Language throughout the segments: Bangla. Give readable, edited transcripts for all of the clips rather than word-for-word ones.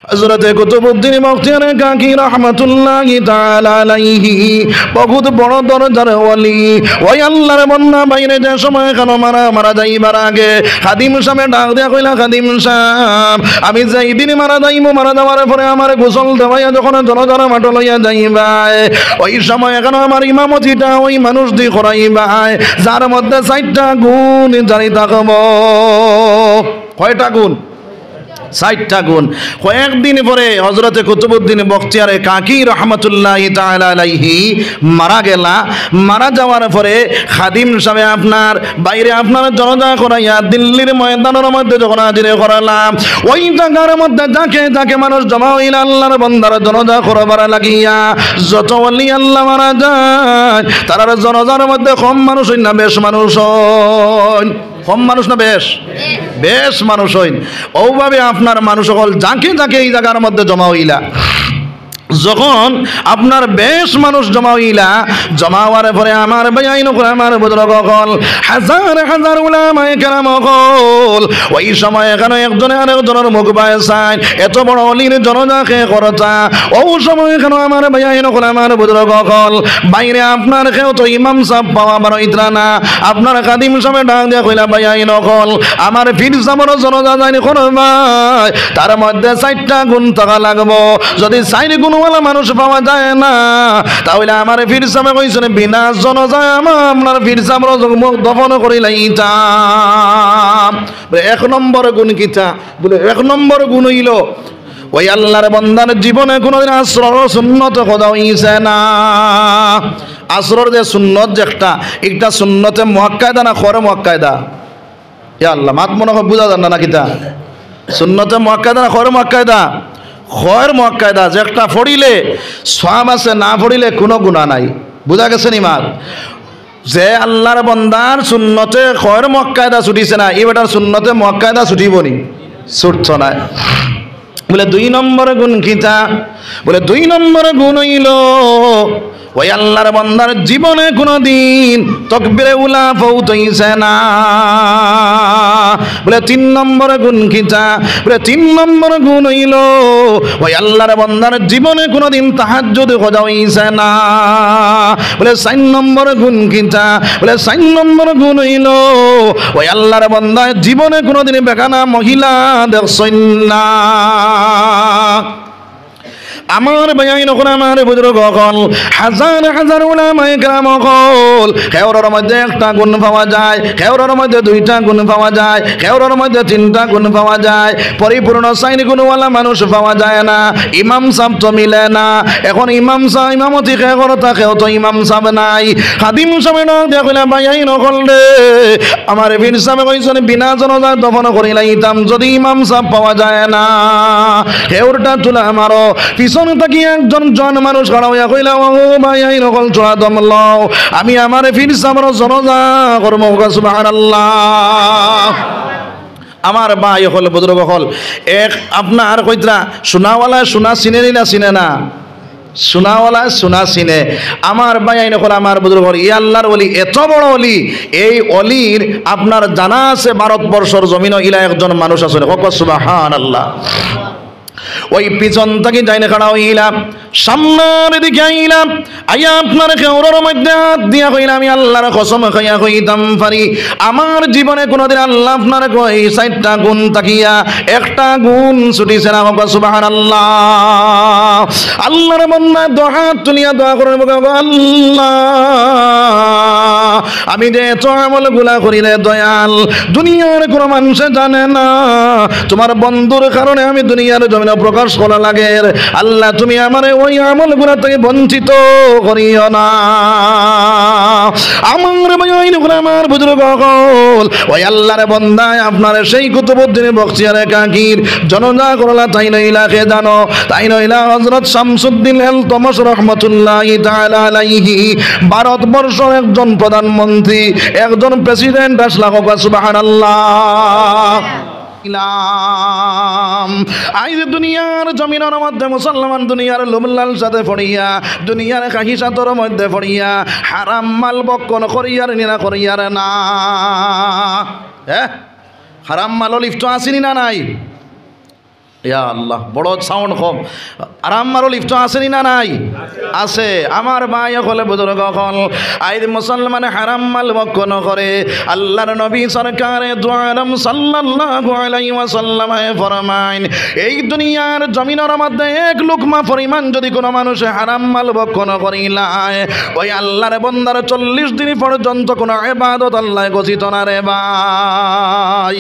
হযরতে কুতুবউদ্দিন বখতিয়ার কাকি রাহমাতুল্লাহি তাআলা আলাইহি বহুত বড় দরজার ওলি। ওই আল্লাহর বান্দা বাইরে যে সময় কেন মারা যাইবার আগে খাদিম সাহেব ডাক দিয়া কইলা, খাদিম সাহেব আমি যেই দিন মারা যাওয়ার পরে আমার গোসল দেওয়াইয়া যখন জনজার মাঠ লইয়া যাইবাই, ওই সময় কেন আমার ইমামতিটা ওই মানুষ দি করাইবাই যার মধ্যে 4টা গুণ জানি থাকব। কয়টা গুণ? 4টা গুণ। কয়েকদিন পরে হযরতে কুতুবউদ্দিন বখতিয়ারে কাকি রাহমাতুল্লাহি তাআলা আলাইহি মারা গেলা। মারা যাওয়ার পরে খাদিম সাহেব আপনার বাইরে আপনার জনজা করাইয়া দিল্লির ময়দানের মধ্যে যখন হাজির করালাম, ওই জায়গার মধ্যে যাকে মানুষ জমা হইল আল্লাহর বান্দার জনজা করবার লাগিয়া। যত ওলি আল্লাহ মারা যায় তার জনজার মধ্যে কম মানুষ হই না বেশ মানুষ হই? কম মানুষ না বেশ মানুষ হইন। ওভাবে আপনার মানুষ সকল যাকে এই জায়গার মধ্যে জমা হইলা, যখন আপনার বেশ মানুষ জমা হইলা, জমা হওয়ার পরে আমার ভাইয়াইন আমার বুজুর্গ হল হাজার উলামায়ে কেরাম হল, ওই সময় এখানে একজনে আরেকজনের মুখ পায় চাই এত বড় অলির জনজাকে করতা। ওই সময় এখানে আমার ভাইয়াইন আমার বুজুর্গ হল বাইরে আপনার কেউ তো ইমাম সাহেব পাওয়া বড় ইতরা না। আপনার খাদিম সাহেব ডাক দিয়া কইলা, ভাইয়াইন হল আমার পীর সাহেবের জনজা যায়নি করবাই, তার মধ্যে 4টা গুণ থাকা লাগবো। যদি 4 গুণ মানুষ পাওয়া যায় না তাহলে আমার পীর সাহেব কইছেন বিনা জনজায় আপনার পীর সাহেবের মুখ দফন করিলাইতাম। 1 নম্বর গুণ কিটা? বলে 1 নম্বর গুণ হইল ওই আল্লাহর বান্দার জীবনে কোনোদিন আসর সুন্নত খোদা হইছে না। আসরের যে সুন্নত যে একটা সুন্নতে মুআক্কাদা না খরে মুআক্কাদা? ইয়া আল্লাহ মাত মনে হয় বুঝা যান না কিটা? সুন্নতে মুআক্কাদা না খরে মুআক্কাদা? খয়ের মুআক্কাদা যে একটা পড়িলে সওয়াব আছে, না পড়িলে কোনো গুনাহ নাই। বুঝা গেছে নি মাত? যে আল্লাহর বান্দার সুন্নতে খয়ের মুআক্কাদা ছুটিছে না, এবারটার সুন্নতে মুআক্কাদা ছুটিব নি? ছুটছ না। বলে 2 নম্বর গুণ কিতা? বলে 2 নম্বর গুণ হইল ওই আল্লাহর বান্দার জীবনে কোনোদিন তাকবীরে উলা ফৌত হইছে না। বলে 3 নম্বর গুণ কিটা? বলে 3 নম্বর গুণ হইল ওই আল্লাহর বান্দার জীবনে কোনোদিন তাহাজ্জুদ খোদা হইছে না। বলে 4 নম্বর গুণ কিটা? বলে 4 নম্বর গুণ হইল ওই আল্লাহর বান্দার জীবনে কোনোদিন বেগানা মহিলা দেখছেন না। আমার ভাইয়াইন আমার বুজুর্গ হল হাজার উলামায়ে কেরাম হল, খেওরের মধ্যে 1টা গুণ পাওয়া যায়, খেওরের মধ্যে 2টা গুণ পাওয়া যায়, খেওরের মধ্যে 3টা গুণ পাওয়া যায়, পরিপূর্ণ 4 গুণওয়ালা মানুষ পাওয়া যায় না। ইমাম সাহেব তো মিলে না। এখন ইমাম সাহেব ইমামতি খেওর থাকেও তো ইমাম সাহেব নাই। খাদিম সাহেব ডাক কইলা, ভাইয়াইন হল রে আমার পীর সাহেব কইছেন বিনা জনজা দফন করিলাইতাম, যদি ইমাম সাহেব পাওয়া যায় না খেওরটা তুলা মারো। পিছন থাকি একজন জন মানুষ খাড়া হইয়া কইলা, ও ভাই নকল চড়া দম লও, আমি আমার পীর সাহেবের জনজা করব। সুবহানাল্লাহ। আমার ভাই হল বুজুর্গ হল এক আপনার কইতরা সোনাওয়ালা সোনা চিনে না চিনে না? সোনাওয়ালা সোনা চিনে। আমার ভাই আইন হল আমার বুজুর্গ হল ই আল্লাহর ওলি, এত বড় ওলি। এই অলির আপনার জানা আছে ভারতবর্ষর জমিন ইলা একজন মানুষ আছে। সুবহানাল্লাহ। ওই পিছন থেকে যাইনে খাড়া হইলাম, সামনের দিকে আইলাম, আইয়া আপনার খেওরের মধ্যে হাত দিয়া কইলাম, আমি আল্লাহর কসম খাইয়া কইতাম পারি আমার জীবনে কোনোদিন আল্লাহ আপনার কই 4টা গুণ তাকিয়া 1টা গুণ ছুটিছে না। সুবহানাল্লাহ। আল্লাহর বান্দা দুহাত তুলিয়া দোয়া করেন, আল্লাহ আমি যে এত আমল গুলা করি রে দয়াল, দুনিয়ার কোনো মানুষে জানে না, তোমার বন্ধুর কারণে আমি দুনিয়ার জমিনে প্রকাশ করা লাগে। আল্লাহ তুমি আমার ওই আমল গুলা থেকে বঞ্চিত করিও না। আমার আমার বুজুর্গ হল ওই আল্লাহর বান্দায় আপনার সেই কুতুবউদ্দিন বখতিয়ার কাকির জনজা করলা, তাই নইলা কে জানো? তাই নইলা হযরত শামসুদ্দিন ইলতুমিশ রাহমাতুল্লাহি তাআলা আলাইহি, ভারতবর্ষের একজন প্রধানমন্ত্রী, একজন প্রেসিডেন্ট আসলা। সুবহানাল্লাহ। আইজ দুনিয়ার জমিনের মধ্যে মুসলমান দুনিয়ার লোমলাল সাথে পড়িয়া, দুনিয়ার খাহিসাতর মধ্যে পড়িয়া হারাম মাল বক্ষণ করিয়ার নিনা করিয়ার না। হারাম মাল লিপ্ত আসেনি না নাই? ইয়া আল্লাহ, বড় সাউন্ড কম। আরাম মারো লিফট আসেনি না নাই? আছে। আমার ভাই হলে বুজুর্গ হল, আইদ মুসলমান হারাম মাল ভক্ষণ করে। আল্লাহর নবী সরকারে দু আলম সাল্লাল্লাহু আলাইহি ওয়াসাল্লাম ফরমাইন, এই দুনিয়ার জমিনের মধ্যে এক লুকমা পরিমাণ যদি কোনো মানুষ হারাম মাল ভক্ষণ করিলায়, ওই আল্লাহর বান্দার 40 দিন পর্যন্ত কোনো ইবাদত আল্লাহ গছিত না রে ভাই।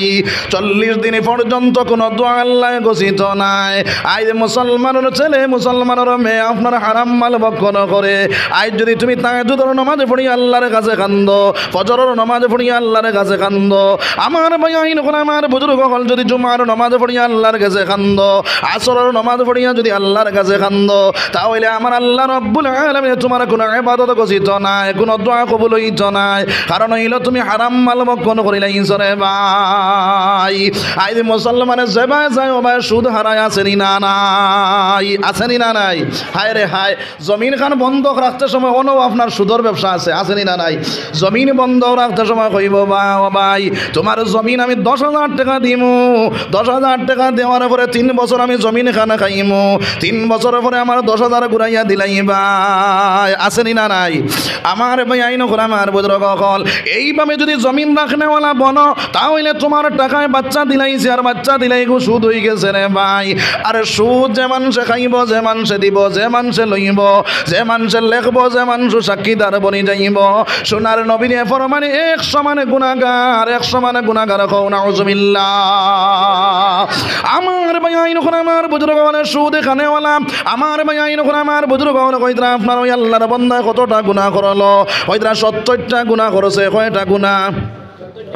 40 দিন পর্যন্ত কোনো দোয়া আল্লাহ গছিত নাই। আজ মুসলমানের ছেলে মুসলমানের মেয়ে আপনার হারাম মাল ভক্ষণ করে। আজ যদি তুমি তাহাজ্জুদের নামাজ পড়ি আল্লাহর কাছে কান্দো, ফজরের নামাজ পড়ি আল্লাহর কাছে কান্দো, আমার ভাই আইন কোন আমার বুজুর্গ হল যদি জুমার নামাজ পড়ি আল্লাহর কাছে কান্দো, আসরের নামাজ পড়িয়া যদি আল্লাহর কাছে কান্দো, তাহলে আমার আল্লাহ রব্বুল আলামিন তোমার কোনো ইবাদত গছিত নাই, কোনো দোয়া কবুল হইত নাই। কারণ হইল তুমি হারাম মাল ভক্ষণ করিলাইছ রে ভাই। আজ মুসলমানের সেবায় যায় ও ভাই সুদ হারায় আসেনি না নাই? আসেনি না নাই? হায় রে হায়, জমিন খান বন্ধক রাখতে সময় অন্য আপনার সুদর ব্যবসা আছে, আসেনি না নাই? জমিন বন্ধক রাখতে সময় কইব ভাই তোমার জমিন আমি 10,000 টাকা দিমু, 10,000 টাকা দেওয়ার পরে 3 বছর আমি জমিন খানা খাইমু, 3 বছরের পরে আমার 10,000 ঘুরাইয়া দিলাই ভাই, আসেনি না নাই? আমার ভাই আইন করে আমার বুজুর্গ হল, এইভাবে যদি জমিন রাখনেওয়ালা বনো, তাহলে তোমার টাকায় বাচ্চা দিলাইছে আর বাচ্চা দিলাই গো সুদ হয়ে গেছে রে ভাই। আর সুদ যে মানুষে খাইব, যে মানুষে দিব, যে মানুষে লইব, যে মানুষে লেখব, যে মানুষ সাক্ষীদার বনি যাইব, সোনার নবীনে ফরমানে 1 সমানে গুনাহগার, 1 সমানে গুনাহগার কও নাউজুবিল্লাহ। আমার ভাই আইন করে আমার বুজুর্গ হল সুদ খানেওয়ালা, আমার ভাই আইন করে আমার বুজুর্গ হল কইতরা আপনার ওই আল্লাহর বান্দা কতটা গুনাহ করলো, কইতরা 70টা গুনাহ করেছে। কয়টা গুনাহ?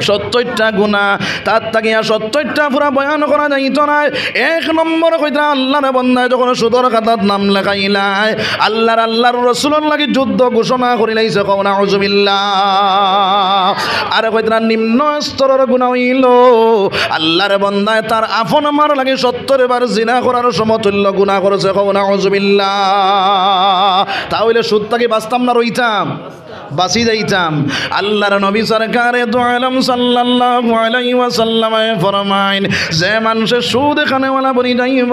70টা গুনাহ। তার তাকিয়া 70টা পুরা বয়ান করা যাইত না। 1 নম্বর কইতরা আল্লাহর বান্দায় যখন সুদর খাতাত নাম লেখাইলাই, আল্লাহর রাসূলের লাগি যুদ্ধ ঘোষণা করিলাইছে, কও নাউজুবিল্লাহ। আর কইতরা নিম্ন স্তরের গুনাহ হইল আল্লাহর বান্দায় তার আপন আমার লাগি 70 বার জিনা করার সমতুল্য গুনাহ করেছে, কও নাউজুবিল্লাহ। তাহলে সুদ থেকে বাঁচতাম না রইতাম? বাঁচি যাইতাম। আল্লাহর নবী সরকারে দু আলম সাল্লাল্লাহু আলাইহি ওয়াসাল্লাম ফরমাইন, যে মানুষের সুদ খানেওয়ালা বনি যাইব,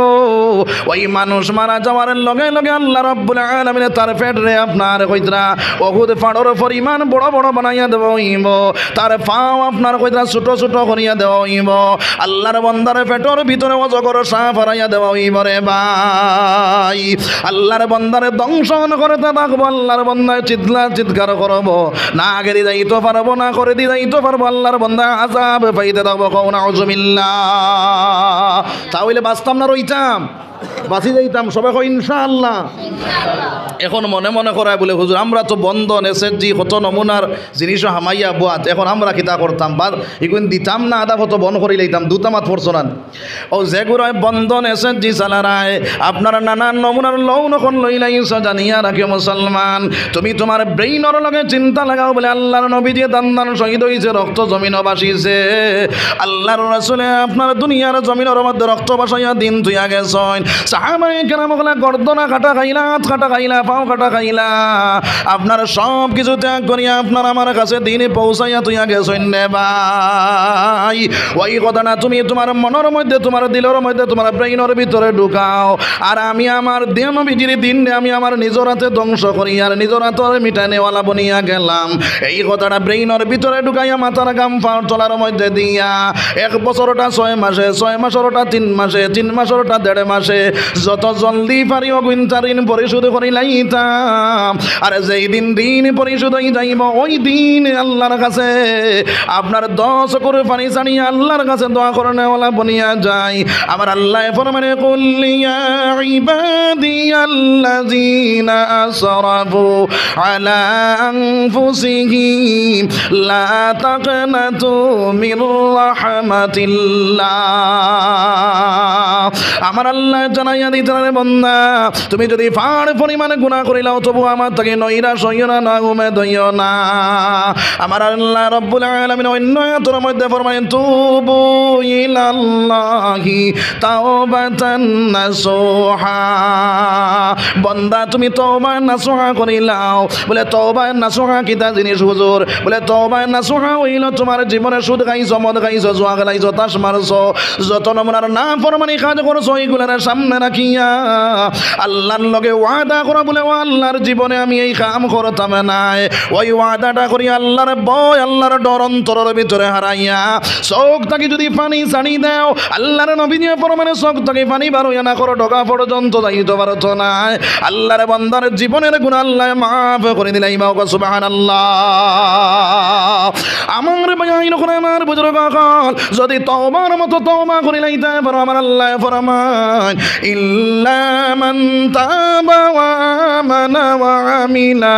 ওই মানুষ মারা যাওয়ার লগে লগে আল্লাহ রাব্বুল আলামিন তার পেট রে আপনার কইতরা ওহুদ পাহাড়ের পরিমাণ বড় বড় বানাইয়া দেব হইব, তার পাও আপনার কইতরা ছোট ছোট করিয়া দেব হইব, আল্লাহর বান্দার পেটের ভিতরে অজগর সাপ হারাইয়া দেব হইব রে ভাই। আল্লাহর বান্দারে দংশন করতে থাকবো, আল্লাহর বান্দায় চিৎকার করব, না গেরি যাইতে পারবো, না করে দি যাইতে পারবো, আল্লাহর বান্দা আযাব পাইতে থাকবো, কও নাউজুবিল্লাহ। তাহলে বাঁচতাম না রইতাম? বাঁচি যাইতাম। সবাই কই ইনশাআল্লাহ। এখন মনে মনে করায় বলে হুজুর আমরা তো বন্ধন এসএসজি কত নমুনার জিনিসও হামাইয়া বুয়াত, এখন আমরা কিতা করতাম বা এগুন দিতাম না, আদা কত বন করি লইতাম, দুতামাত পড়ছনান ও যেগুলো বন্ধন এসএসজি চালারায় আপনারা নানান নমুনার লৌন এখন লইলাইছ, জানিয়া রাখিও মুসলমান, তুমি তোমার ব্রেইনর লগে চিন্তা লাগাও বলে আল্লাহর নবী দিয়ে দান শহীদ হইছে, রক্ত জমিনও বাসিছে। আল্লাহর রাসূলে আপনার দুনিয়ার জমিনের মধ্যে রক্ত বাসাইয়া দিন তুইয়া গেছেন। সাহাবায়ে কেরাম বলে গর্দনা কাটা খাইলা, হাত কাটা খাইলা, পাও কাটা খাইলা, আপনার সব কিছু ত্যাগ করিয়া আপনার আমার কাছে দিনে পৌঁছাইয়া তুইয়া গেছেন রে ভাই। ওই কথাটা তুমি তোমার মনের মধ্যে, তোমার দিলের মধ্যে, তোমার ব্রেইনের ভিতরে ঢুকাও। আর আমি আমার দেহ নবীজির দিন আমি আমার নিজের হাতে ধ্বংস করি আর নিজের হাতে মিটানেওয়ালা বনিয়া গেলাম, এই কথাটা ব্রেইনের ভিতরে ঢুকাইয়া মাথার গাম পাওয়ার তলার মধ্যে দিয়া 1 বছরটা 6 মাসে, 6 মাসেরটা 3 মাসে, 3 মাসেরটা 1.5 মাসে, যত জলদি পারি অগুন্তা ঋণ পরিশোধ করি লাইতাম। আর যেই দিন ঋণ পরিশোধ হয়ে যাইব, ওই দিন আল্লাহর কাছে আপনার 10 করে পানি ছাড়িয়ে আল্লাহর কাছে দোয়া করেনেওয়ালা বনিয়া যায়। আমার আল্লাহ ফরমানে কুল ইয়া ইবাদিয়াল্লাযীনা আসরাফু আলা আনফুসিহিম লা তাকনাতু মির রাহমাতিল্লাহ। আমার আল্লাহ জানাইয়া দিতেন রে বান্দা, তুমি যদি ফাড় পরিমাণে গুনাহ করিলাও তবু আমার থেকে নৈরাশ হইও না, না উমেদ হইও না। আমার আল্লাহ রব্বুল আলামিন অন্য আয়াতের মধ্যে ফরমায়েন তুবু ইলাল্লাহি তাওবাতান নাসুহা। বান্দা তুমি তওবা নাসুহা করিলাও, বলে তওবা নাসুহা কিতা জিনিস হুজুর? বলে তওবা নাসুহা হইল তোমার জীবনে সুদ খাইছো, মদ খাইছো, জুয়া খেলাইছো, তাস মারছো, যত নমুনার না ফরমানি কাজ করছো এইগুলার সামনে রাখিয়া আল্লাহর লগে ওয়াদা করা বলে ও আল্লাহর জীবনে আমি এই কাম করতাম না, ওই ওয়াদাটা করি আল্লাহর ভয় আল্লাহর ডর অন্তরের ভিতরে হারাইয়া চোখ থেকে যদি পানি ছাড়ি দাও আল্লাহর নবী দিয়ে ফরমানে চোখ থেকে পানি বার হইয়া না করো ঢোকা পর্যন্ত যাইতে পারতো না। আল্লাহর বান্দার জীবনের গুনাহ আল্লাহ মাফ করে দিলাই বাবা সুবহানাল্লাহ। আমার ভাই নখন আমার বুজুর্গ কাল যদি তওবার মতো তওবা করে লাইতে পারো আমার আল্লাহ ফরমান ইল্লা মান তাবা ওয়া আমানা ওয়া আমিলা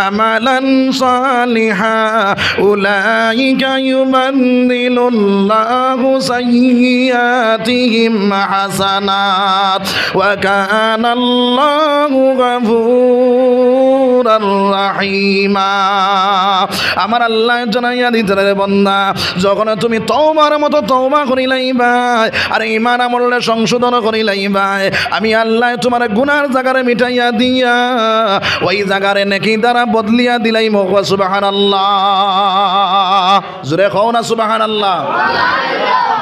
আমালান সালিহা উলাইকা ইউবাদদিলুল্লাহু সাইয়্যাতিহিম হাসানাত ওয়া কানাল্লাহু গফুরার রাহিমা। আমার আল্লাহ জানাইয়া দিতে রে বান্দা, যখন তুমি তওবার মতো তওবা করিলাইবা আর ঈমান আমলে সংশোধন করিলাইবা আমি আল্লাহ তোমার গুনার জায়গারে মিটাইয়া দিয়া ওই জায়গারে নেকি দ্বারা বদলিয়া দিলাই মো সুবহানাল্লাহ। জোরে কও না সুবহানাল্লাহ।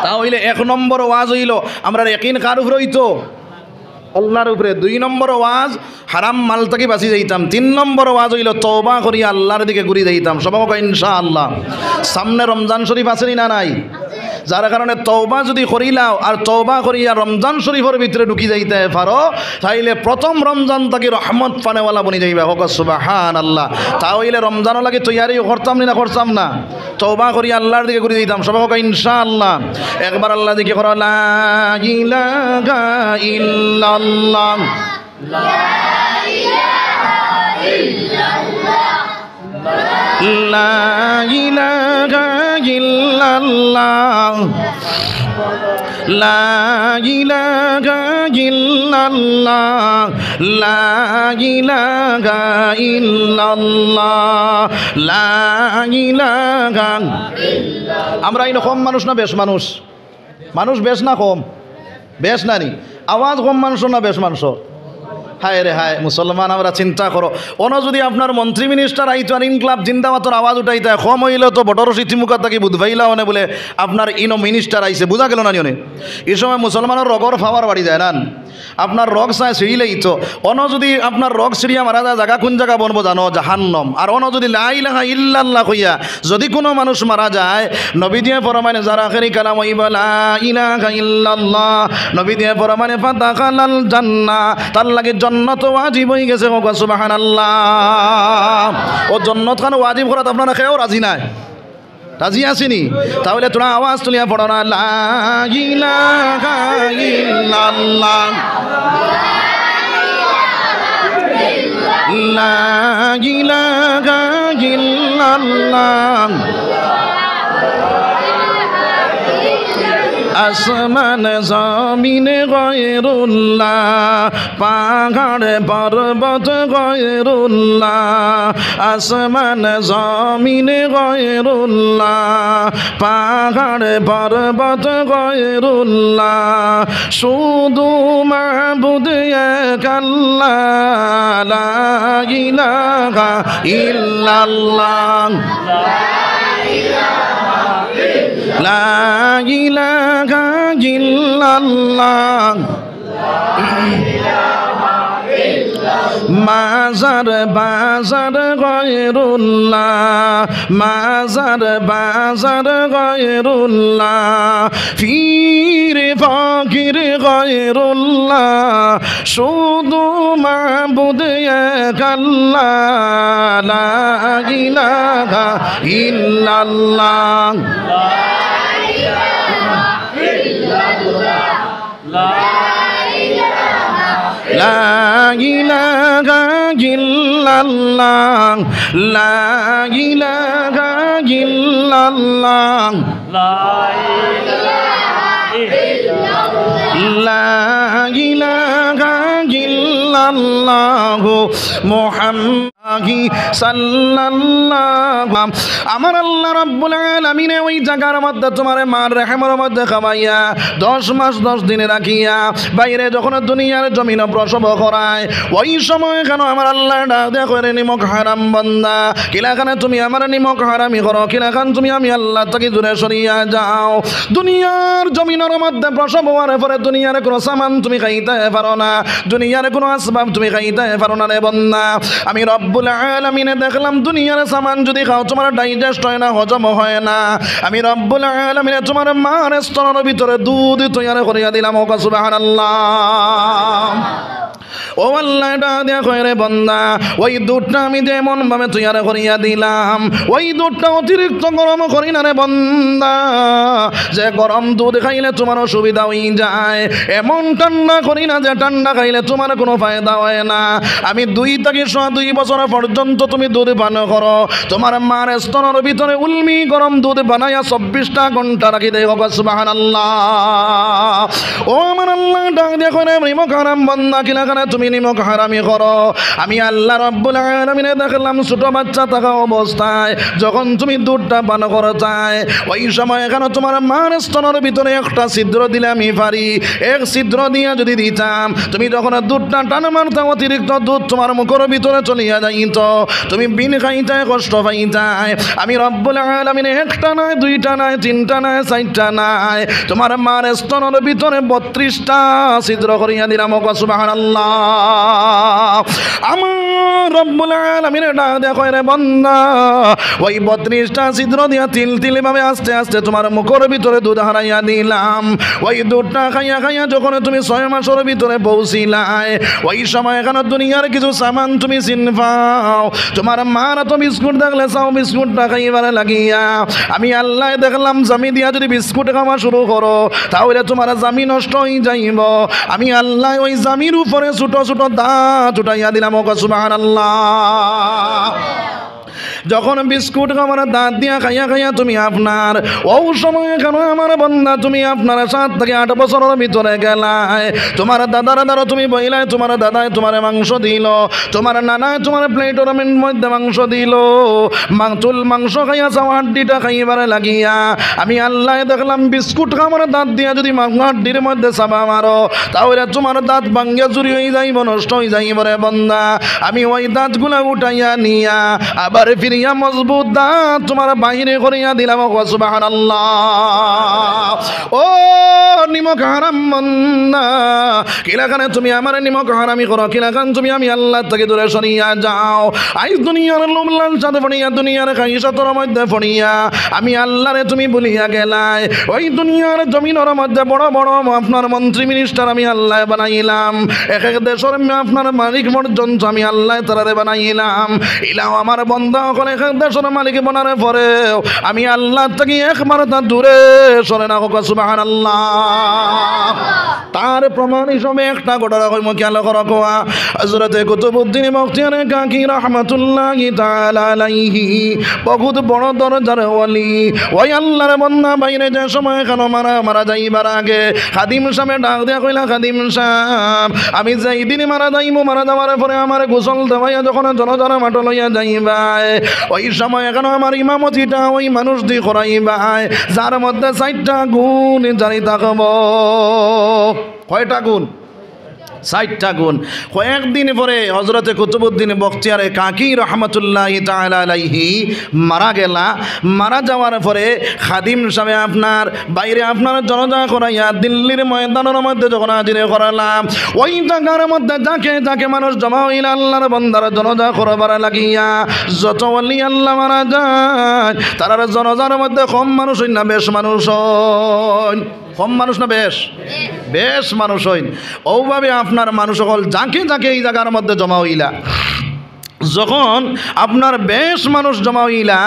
তাহলে এক নম্বর ওয়াজ হইল আমরা ইয়াকিন কার উপরে হইতো? আল্লাহর উপরে। 2 নম্বর ওয়াজ হারাম মাল থেকে বাঁচি যাইতাম। 3 নম্বর ওয়াজ হইল তওবা করি আল্লাহর দিকে ঘুরে যাইতাম সবাই ইনশাআল্লাহ। সামনে রমজান শরীফ আসেনি না নাই? যার কারণে তওবা যদি করিলাও আর তওবা করিয়া রমজান শরীফের ভিতরে ঢুকি যাইতে পারো তাইলে প্রথম রমজান থেকে রহমত পানেওয়ালা বনি যাইবা হোক সুবহানাল্লাহ। তাহলে রমজানও লাগে তৈয়ারি করতাম না করতাম না? তওবা করি আল্লাহর দিকে ঘুরে দিতাম সবাই হোক ইনশাআল্লাহ। একবার আল্লাহ দিকে করো লা ইলাহা ইল্লাল্লাহ লা ইলাহা ইল্লাল্লাহ লা ইলাহা ইল্লাল্লাহ লা ইলাহা ইল্লাল্লাহ লা ইলাহা ইল্লাল্লাহ লা ইলাহা। আমরা এই কম মানুষ না বেশ মানুষ? মানুষ বেশ না কম? বেশ না নি? আওয়াজ কম মানুষ না বেশ মানুষ? হায় রে হায় মুসলমান, আমরা চিন্তা করো অন যদি আপনার মন্ত্রী মিনিস্টার আইতো আর ইনকলাব জিন্দাবাদর আওয়াজ উঠাইতে কম হইলে তো বটরসি তিমুকা থাকি বুধবাইলা অনে বলে আপনার ইনো মিনিস্টার আইছে বোঝা গেল না নিয়নে। এই সময় মুসলমানের রগর ফাওয়ার বাড়ি যায় না, আপনার রগ চায় ছিঁড়িলেই তো অন যদি আপনার রগ ছিঁড়িয়া মারা যায় জায়গা কোন জায়গা বনবো জানো? জাহান্নম। আর অন যদি লা ইলাহা ইল্লাল্লাহ কইয়া যদি কোনো মানুষ মারা যায় নবী দিয়ে ফরমানে যারা আখেরি কালাম হইবা লা ইলাহা ইল্লাল্লাহ নবী দিয়ে ফরমানে ফাদাখালাল জান্নাহ, তার লাগে জান্নাত ওয়াজিব হয়ে গেছে হোক সুবহানাল্লাহ। ও জান্নাত খান ওয়াজিব করাত আপনারা কেউ রাজি নাই? রাজি আসেনি? তাহলে তোরা আওয়াজ তুলিয়া পড়ো না লা ইলাহা ইল্লাল্লাহ লা ইলাহা ইল্লাল্লাহ। আসমান জমিনে গয়রুল্লাহ, পাহাড় পর্বত গয়রুল্লাহ। আসমান জমিনে গয়রুল্লাহ, পাহাড় পর্বত গয়রুল্লাহ। শুধু মাবুদ এক আল্লাহ, লা ইলাহা ইল্লাল্লাহ লা ইলাহা ইল্লাল্লাহ। মাজার বাজার গয়রুল্লাহ, মাজার বাজার গয়রুল্লাহ। পীর ফকির গয়রুল্লাহ, শুধু মাবুদ এক আল্লাহ, লা ইলাহা ইল্লাল্লাহ লা ইলাহা ইল্লাল্লাহ লা ইলাহা ইল্লাল্লাহ লা ইলাহা ইল্লাল্লাহ মুহাম্মাদ সাল্লাল্লাহু আমার আল্লাহ রাব্বুল আলামিন ওই জায়গার মধ্যে তোমার মার রহমের মধ্যে খাওয়াইয়া 10 মাস 10 দিনে রাখিয়া বাইরে যখন দুনিয়ার জমিনে প্রসব করায় ওই সময় কেন আমার আল্লাহ ডাক দেয়া করে নিমক হারাম বান্দা কিলাখানে তুমি আমার নিমক হারামি করো কিলাখান তুমি আমি আল্লাহ থেকে দূরে সরিয়া যাও দুনিয়ার জমিনের মধ্যে প্রসব হওয়ার পরে দুনিয়ার কোনো সামান তুমি খাইতে পারো না দুনিয়ার কোনো আসবাব তুমি খাইতে পারো না রে বান্দা আমি রব্বুল আলামিনে দেখলাম দুনিয়ার সামান যদি খাও তোমার ডাইজেস্ট হয় না হজম হয় না আমি রব্বুল আলামিনে তোমার মার স্তনের ভিতরে দুধ তৈরি করিয়া দিলাম ও সুবহানাল্লাহ ও আল্লাহ দেয়া কইরে বান্দা ওই দুধটা আমি যেমন ভাবে তৈরি করিয়া দিলাম ওই দুধটা অতিরিক্ত গরম করি না রে বান্দা যে গরম দুধ খাইলে তোমার অসুবিধা হয়ে যায় এমন ঠান্ডা করি না যে ঠান্ডা খাইলে তোমার কোনো ফায়দা হয় না আমি 2 থেকে 2 বছর পর্যন্ত তুমি দুধ পান করো তোমার মার স্তনের ভিতরে উলমি গরম দুধ বানাইয়া 24টা ঘন্টা রাখি দেই সুবহানাল্লাহ ও আমার আল্লাহ ডাক দিয়া কইরে নিমক হারাম বান্দা কিলাখানে তুমি নিমক হারামি করো আমি আল্লাহ রাব্বুল আলামিন দেখলাম ছোট বাচ্চা থাকা অবস্থায় যখন তুমি দুধটা পান করো চাই ওই সময় এখানে তোমার মার স্তনের ভিতরে একটা ছিদ্র দিলে আমি পারি এক ছিদ্র দিয়া যদি দিতাম তুমি যখন দুধটা টান মারতে অতিরিক্ত দুধ তোমার মুখের ভিতরে চলিয়া যাইত তুমি বিন খাইতে কষ্ট পাইতাই আমি রব্বুল আলামিন একটা নয় 2টা নয় 3টা নয় 4টা নয় তোমার মার স্তনের ভিতরে 32টা ছিদ্র করিয়া দিলাম সুবহানাল্লাহ আমার রব্বুল আলামিন ডাক দেয়া কইরে বান্দা ওই 32টা ছিদ্র দিয়া তিল তিল ভাবে আস্তে আস্তে তোমার মুখের ভিতরে দুধ হারাইয়া দিলাম ওই দুধটা খাইয়া খাইয়া যখন তুমি 6 মাসের ভিতরে পৌঁছিলাই ওই সময় এখানে দুনিয়ার কিছু সামান তুমি চিন পাও তোমার মার তো বিস্কুট দেখলে চাও বিস্কুটটা খাইবারে লাগিয়া আমি আল্লাহ দেখলাম জামি দিয়া যদি বিস্কুট খাওয়া শুরু করো তাহলে তোমার জামি নষ্ট হয়ে যাইব আমি আল্লাহ ওই জামির উপরে ছোট ছোট দাঁত উঠাইয়া দিলাম সুবহানাল্লাহ যখন বিস্কুট খাবার দাঁত দিয়া খাইয়া খাইয়া তুমি আপনার ও সময় কেন আমার বন্ধা তুমি আপনার 7 থেকে 8 বছরের ভিতরে গেলায় তোমার দাদার দ্বারা তুমি বইলাই তোমার দাদায় তোমার মাংস দিল তোমার নানায় তোমার প্লেটের মধ্যে মাংস দিল মাংতুল মাংস খাইয়া চাও হাড্ডিটা খাইবারে লাগিয়া আমি আল্লাহ দেখলাম বিস্কুট খাবার দাঁত দিয়া যদি হাড্ডির মধ্যে চাপা মারো তাহলে তোমার দাঁত ভাঙ্গিয়া চুরি হয়ে যাইব নষ্ট হয়ে যাইব রে বন্ধা আমি ওই দাঁতগুলা উঠাইয়া নিয়া আবার ফিরিয়া মজবুত দাঁত তোমার বাহিরে করিয়া দিলাম সুবহানাল্লাহ ও নিমক হারাম বান্দা কিলাখানে তুমি আমার নিমক হারামি করো কিলাখান তুমি আমি আল্লাহ থেকে দূরে সরিয়া যাও আইস দুনিয়ার লোভ লালসাতে পড়িয়া দুনিয়ার খাইসাতর মধ্যে পড়িয়া আমি আল্লাহরে তুমি বলিয়া গেলাই ওই দুনিয়ার জমিনের মধ্যে বড় বড় আপনার মন্ত্রী মিনিস্টার আমি আল্লাহ বানাইলাম এক এক দেশের আপনার মালিক পর্যন্ত আমি আল্লাহ তারারে বানাইলাম ইলাও আমার বন্ধা সকলে এক এক দেশের মালিক বানারে পরেও আমি আল্লাহ থেকে একবার তার দূরে সরে না হোক সুবহানাল্লাহ তার প্রমাণ হিসেবে একটা ঘটনা কইম খেয়াল করো কোয়া হযরতে কুতুবউদ্দিন বখতিয়ার কাকি রাহমাতুল্লাহি তাআলা আলাইহি বহুত বড় দরজার ওলি ওই আল্লাহর বান্দা বাইরে যে সময় কেন মারা যাইবার আগে খাদিম সাহেব ডাক দিয়া কইলা খাদিম সাহেব আমি যাই দিন মারা যাওয়ার পরে আমার গোসল দেওয়াইয়া যখন জনজන মাঠ লইয়া যাইবাই ওই সময় কেন আমার ইমামতিটা ওই মানুষ দিয়ে করাইবাই যার মধ্যে 4টা গুণ জানি থাকব কয়টা গুণ 60টা গুণ কয়েকদিন পরে হযরতে কুতুবউদ্দিন বখতিয়ারে কাকি রহমতুল্লাহি তাআলা আলাইহি মারা গেলা মারা যাওয়ার পরে খাদিম সাহেব আপনার বাইরে আপনার জনজা করাইয়া দিল্লির ময়দানের মধ্যে যখন হাজির করালাম ওই জায়গার মধ্যে যাকে মানুষ জমা হইল আল্লাহর বান্দার জনজা করবার লাগিয়া যত ওলি আল্লাহ মারা যায় তার জনজার মধ্যে কম মানুষ হই না বেশ মানুষ হই কম মানুষ না বেশ মানুষ হইন ওভাবে আপনার মানুষ সকল যাকে এই জায়গার মধ্যে জমা হইলা যখন আপনার বেশ মানুষ জমা হইলা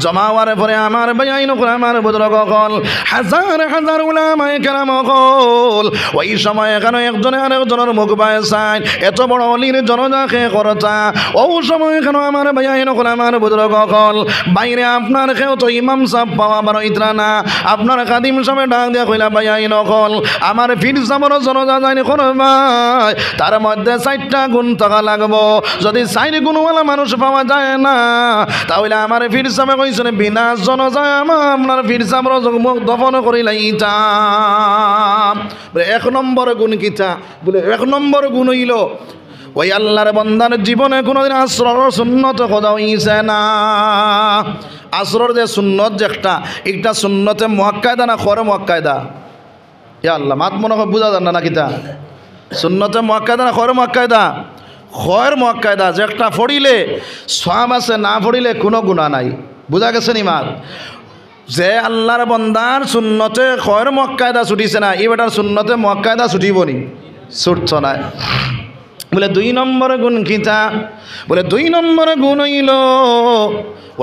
জমা হওয়ার পরে আমার ভাইয়াইন আমার বুজুর্গ সকল হাজার হাজার উলামায়ে কেরাম সকল ওই সময় এখানে একজনে আরেকজনের মুখ পায় চাই এত বড় অলির জনজাকে করতা ও সময় এখানে আমার ভাইয়াইন আমার বুজুর্গ সকল বাইরে আপনার কেউ তো ইমাম সাহেব পাওয়া আমার ইতরা না আপনার খাদিম সাহেব ডাক দিয়া কইলা ভাইয়াইন সকল আমার ফির সামর জনজা যায়নি কোন ভাই তার মধ্যে 4টা গুণ থাকা লাগবো যদি 4 গুণ গুণওয়ালা মানুষ পাওয়া যায় না, তাহলে আমার পীর সাহেব কইছেন বিনা জনজায় আপনার পীর সাহেব মুখ দফন করিলাইতাম। বলে 1 নম্বর গুণ কিতা? বলে 1 নম্বর গুণ হইল ওই আল্লাহর বান্দার জীবনে কোনোদিন আসরের সুন্নত খোদা হইছে না। আসরের যে সুন্নত যে একটা সুন্নতে মুআক্কাদা না খরে মুআক্কাদা? ইয়া আল্লাহ, মাত মনে হয় বুঝা যান না কিতা? সুন্নতে মুআক্কাদা না খরে মুআক্কাদা? খয়ের মুআক্কাদা, যে একটা পড়িলে সওয়াব আছে, না পড়িলে কোনো গুনাহ নাই। বুঝা গেছে নি মাত? যে আল্লাহর বান্দার সুন্নতে খয়ের মুআক্কাদা ছুটিছে না, এই বেটার সুন্নতে মুআক্কাদা ছুটিব নি? ছুটছ না। বলে 2 নম্বর গুণ কিতা? বলে 2 নম্বর গুণ হইল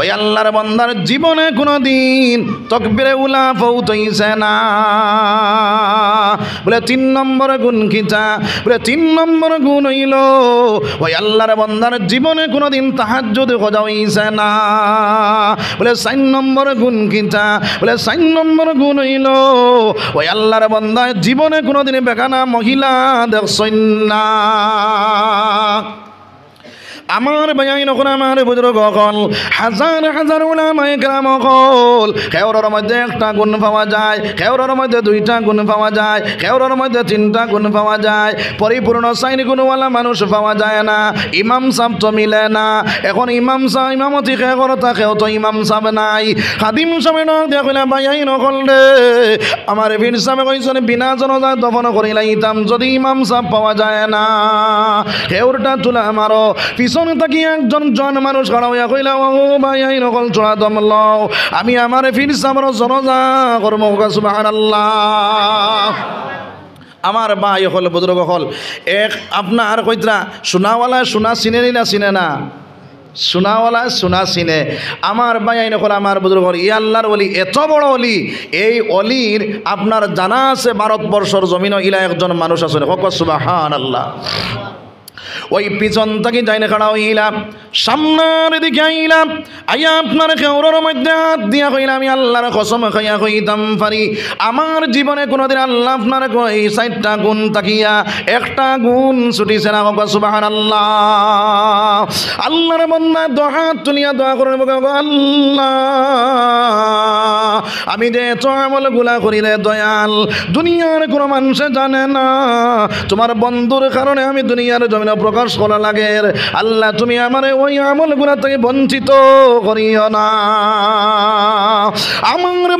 ওই আল্লাহর বান্দার জীবনে কোনো দিন তাকবীরে উলা ফৌত হইছে না। বলে 3 নম্বর গুণ কিতা? বলে 3 নম্বর গুণ হইল ওই আল্লাহর বান্দার জীবনে কোনো দিন তাহাজ্জুদ খোঁজা হইছে না। বলে 4 নম্বর গুণ কিতা? বলে 4 নম্বর গুণ হইল ওই আল্লাহর বান্দার জীবনে কোনো দিন বেগানা মহিলা দেখছেন না। আমার ভাই নখন, আমার বুজুর্গ হল, হাজার হাজার উলামায়ে কেরাম হল, খেওরের মধ্যে 1টা গুণ পাওয়া যায়, খেওরের মধ্যে 2টা গুণ পাওয়া যায়, খেওরের মধ্যে 3টা গুণ পাওয়া যায়, পরিপূর্ণ 4 গুণওয়ালা মানুষ পাওয়া যায় না। ইমাম সাহেব তো মিলে না। এখন ইমাম সাহেব ইমামতি খেওর থাকেও তো ইমাম সাহেব নাই। খাদিম সাহেব দেখলে ভাই নকল রে, আমার পীর সাহেব কইছেন বিনা জনজাত দফন করিলাইতাম যদি ইমাম সাহেব পাওয়া যায় না। খেওরটা তুলা মারো, পিছন থাকি একজন জন মানুষ খাড়া হইয়া কইলা, ও ভাই আই নকল চড়া দম লও, আমি আমার পীর সাহেবের জনজা করব। সুবহানাল্লাহ। আমার ভাই হল, বুজুর্গ হল, আপনার কইতরা সোনাওয়ালা সোনা চিনে না চিনে না? সোনাওয়ালা সোনা চিনে। আমার ভাই আইন হল, আমার বুজুর্গ হল, ই আল্লাহর ওলি, এত বড় অলি, এই অলির আপনার জানা আছে ভারতবর্ষর জমিন ইলা একজন মানুষ আছে। সুবহানাল্লাহ। ওই পিছন থেকে যাইনে খাড়া হইলাম, সামনের দিকে আইলাম, আইয়া আপনার খেওরের মধ্যে হাত দিয়া কইলাম, আমি আল্লাহর কসম খাইয়া কইতাম পারি আমার জীবনে কোনোদিন আল্লাহ আপনার এই 4টা গুণ তাকিয়া 1টা গুণ ছুটিছে না। সুবহানাল্লাহ। আল্লাহর বান্দা হাত তুলিয়া দোয়া করে আল্লাহ, আমি যে এত আমল গুলা করি রে দয়াল, দুনিয়ার কোনো মানুষে জানে না, তোমার বন্ধুর কারণে আমি দুনিয়ার জমিনে প্রকাশ করা লাগে। আল্লাহ তুমি আমার ওই আমল গুলা থেকে বঞ্চিত করিও না। আমার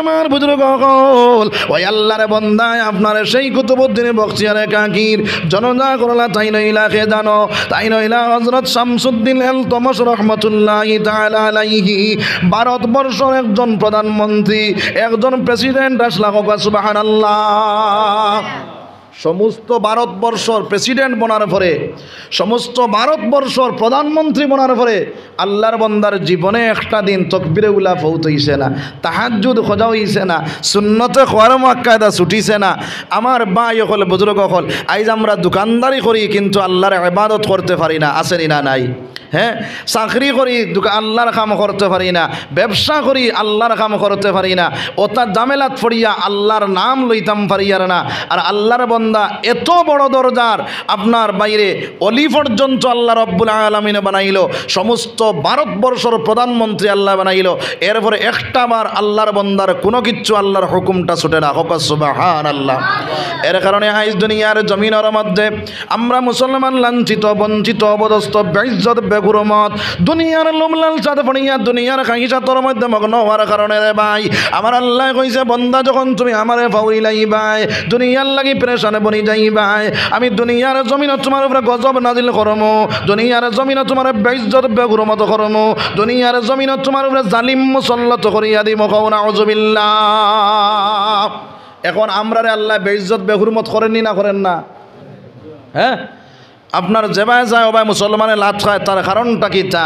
আমার বুজুর্গ হল, ওই আল্লাহর বান্দায় আপনার সেই কুতুবউদ্দিন বখতিয়ারে কাকির জনজা করলা, তাই নইলা কে জানো? তাই নইলা হযরত শামসুদ্দিন ইলতুমিশ রাহমাতুল্লাহি তাআলা আলাইহি, ভারতবর্ষের একজন প্রধানমন্ত্রী, একজন প্রেসিডেন্ট আসলা। সুবহানাল্লাহ। সমস্ত ভারতবর্ষর প্রেসিডেন্ট বনার পরে, সমস্ত ভারতবর্ষর প্রধানমন্ত্রী বনার পরে আল্লাহর বান্দার জীবনে 1টা দিন তাকবীরে উলা ফৌত হইছে না, তাহাজ্জুদ খোঁজা হইছে না, সুন্নতে খোয়ার মুআক্কাদা ছুটিছে না। আমার ভাই হল, বুজুর্গ হল, আইজ আমরা দোকানদারি করি কিন্তু আল্লাহর ইবাদত করতে পারি না। আসেনি না নাই? হ্যাঁ, চাকরি করি আল্লাহর কাম করতে পারি না, ব্যবসা করি আল্লাহর কাম করতে পারি না, ওটা জামেলাত পড়িয়া আল্লাহর নাম লইতাম পারিয়ার না। আর আল্লাহর বান্দা এত বড় দরজার আপনার বাইরে অলি পর্যন্ত আল্লাহ রব্বুল আলামিন বানাইল, সমস্ত ভারতবর্ষের প্রধানমন্ত্রী আল্লাহ বানাইল, এরপরে 1টা বার আল্লাহর বান্দার কোনো কিচ্ছু আল্লাহর হুকুমটা ছুটে না। সুবহানাল্লাহ। এর কারণে আজ দুনিয়ার জমিনের মধ্যে আমরা মুসলমান লাঞ্ছিত, বঞ্চিত, অবদস্ত, বেইজ্জত, বেগুরমত, দুনিয়ার লোমলাল চাঁদ পড়িয়া দুনিয়ার খাইসাতর মধ্যে মগ্ন হওয়ার কারণে রে ভাই আমার আল্লাহ কইছে, বন্দা যখন তুমি আমারে ফাউরিলাই ভাই, দুনিয়ার লাগি প্রেশানে বনি যাই ভাই, আমি দুনিয়ার জমিনে তোমার উপরে গজব নাজিল করমু, দুনিয়ার জমিনে তোমার বেইজ্জত বেগুরমত করমু, দুনিয়ার জমিনে তোমার উপরে জালিম মুসল্লত করিয়া দিব। নাউযুবিল্লাহ। এখন আমরারে আল্লাহ বেইজ্জত বেহুরমত করেননি না করেন না? হ্যাঁ, আপনার যেবায় যায় ওবায় মুসলমানের লাত খায়, তার কারণটা কি তা?